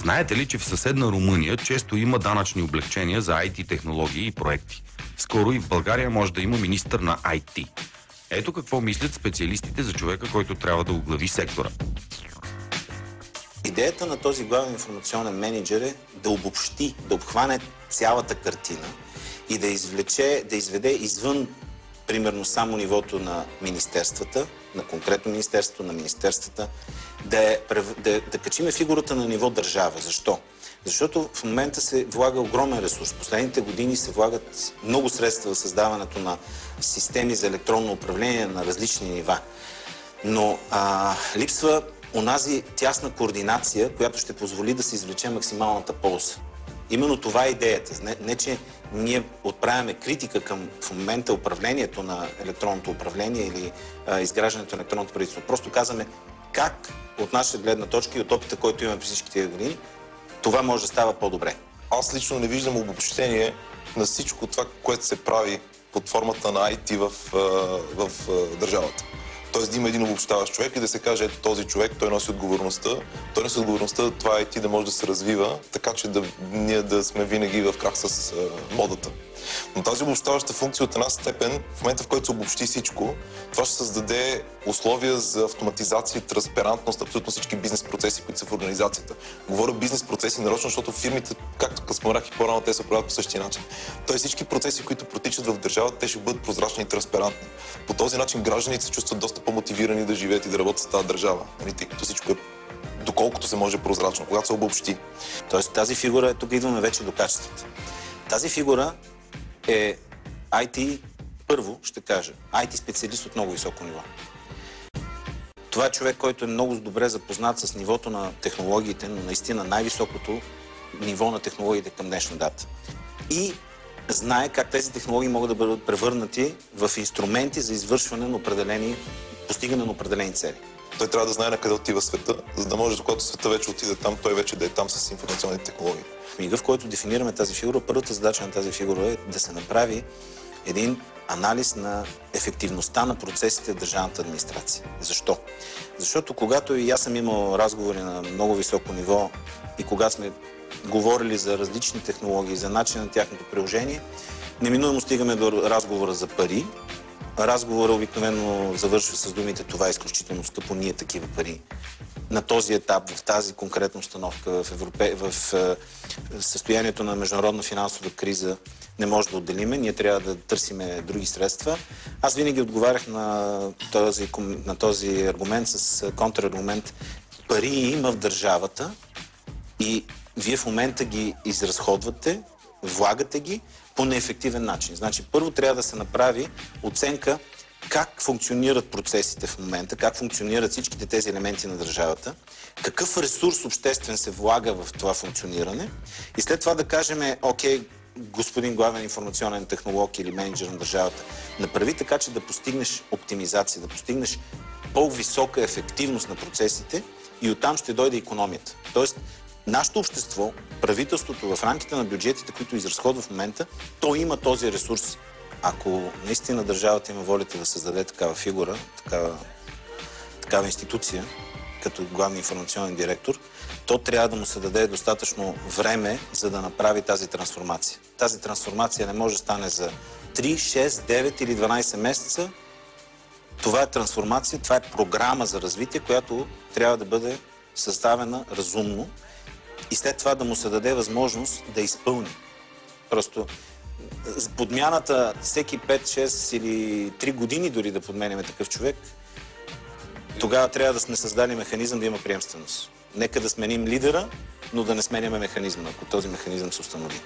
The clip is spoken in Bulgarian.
Знаете ли, че в съседна Румъния често има данъчни облекчения за IT технологии и проекти? Скоро и в България може да има министър на IT. Ето какво мислят специалистите за човека, който трябва да оглави сектора. Идеята на този главен информационен менеджер е да обобщи, да обхване цялата картина и да изведе извън, примерно, само нивото на министерствата, на конкретно министерство, на министерствата, да качиме фигурата на ниво държава. Защо? Защото в момента се влага огромен ресурс. В последните години се влагат много средства за създаването на системи за електронно управление на различни нива. Но липсва онази тясна координация, която ще позволи да се извлече максималната полза. Именно това е идеята. Не, че ние отправяме критика към в момента управлението на електронното управление или изграждането на електронното правителство. Просто казваме как от наша гледна точка и от опита, който имаме през всички тези години, това може да става по-добре. Аз лично не виждам обобщение на всичко това, което се прави под формата на IT в държавата. Тоест да има един обобщаващ човек и да се каже, ето този човек, той носи отговорността. Той носи отговорността това IT да може да се развива, така че ние да сме винаги в крак с модата. Но тази обобщаваща функция от една степен, в момента в който се обобщи всичко, това ще създаде условия за автоматизация и транспарентност на абсолютно всички бизнес процеси, които са в организацията. Говоря бизнес процеси нарочно, защото фирмите, както споменах и по-рано, те се правят по същия начин. Тоест всички процеси, които протичат в държавата, те ще бъдат прозрачни и транспарентни. По този начин гражданите се чувстват доста по-мотивирани да живеят и да работят с тази държава, тъй като всичко е доколкото се може прозрачно, когато се обобщи. Тоест тази фигура, тук идваме вече до качествата. Тази фигура е IT, първо ще кажа, IT специалист от много високо ниво. Това е човек, който е много добре запознат с нивото на технологиите, но наистина най-високото ниво на технологиите към днешна дата. И знае как тези технологии могат да бъдат превърнати в инструменти за извършване на постигане на определени цели. Той трябва да знае на къде отива света, за да може, когато света вече отиде там, той вече да е там с информационните технологии. В мига, в който дефинираме тази фигура, първата задача на тази фигура е да се направи един анализ на ефективността на процесите в държавната администрация. Защо? Защото когато и аз съм имал разговори на много високо ниво и когато сме говорили за различни технологии, за начин на тяхното приложение, неминуемо стигаме до разговора за пари. Разговора обикновено завършва с думите "това е изключително скъпо, ние такива пари". На този етап, в тази конкретна установка, в състоянието на международна финансова криза не може да отделиме, ние трябва да търсиме други средства. Аз винаги отговарях на този аргумент с контраргумент. Пари има в държавата и вие в момента ги изразходвате, влагате ги по неефективен начин. Значи, първо трябва да се направи оценка как функционират процесите в момента, как функционират всичките тези елементи на държавата, какъв ресурс обществен се влага в това функциониране и след това да кажем, окей, господин главен информационен технолог или менеджер на държавата, направи така, че да постигнеш оптимизация, да постигнеш по-висока ефективност на процесите и оттам ще дойде икономията. Тоест, нашето общество, правителството в рамките на бюджетите, които изразходва в момента, то има този ресурс. Ако наистина държавата има волята да създаде такава фигура, такава институция, като главен информационен директор, то трябва да му се даде достатъчно време, за да направи тази трансформация. Тази трансформация не може да стане за 3, 6, 9 или 12 месеца. Това е трансформация, това е програма за развитие, която трябва да бъде съставена разумно и след това да му се даде възможност да изпълни. Просто подмяната всеки 5, 6 или 3 години дори да подменяме такъв човек, тогава трябва да сме създали механизъм да има приемственост. Нека да сменим лидера, но да не сменяме механизма, ако този механизъм се установи.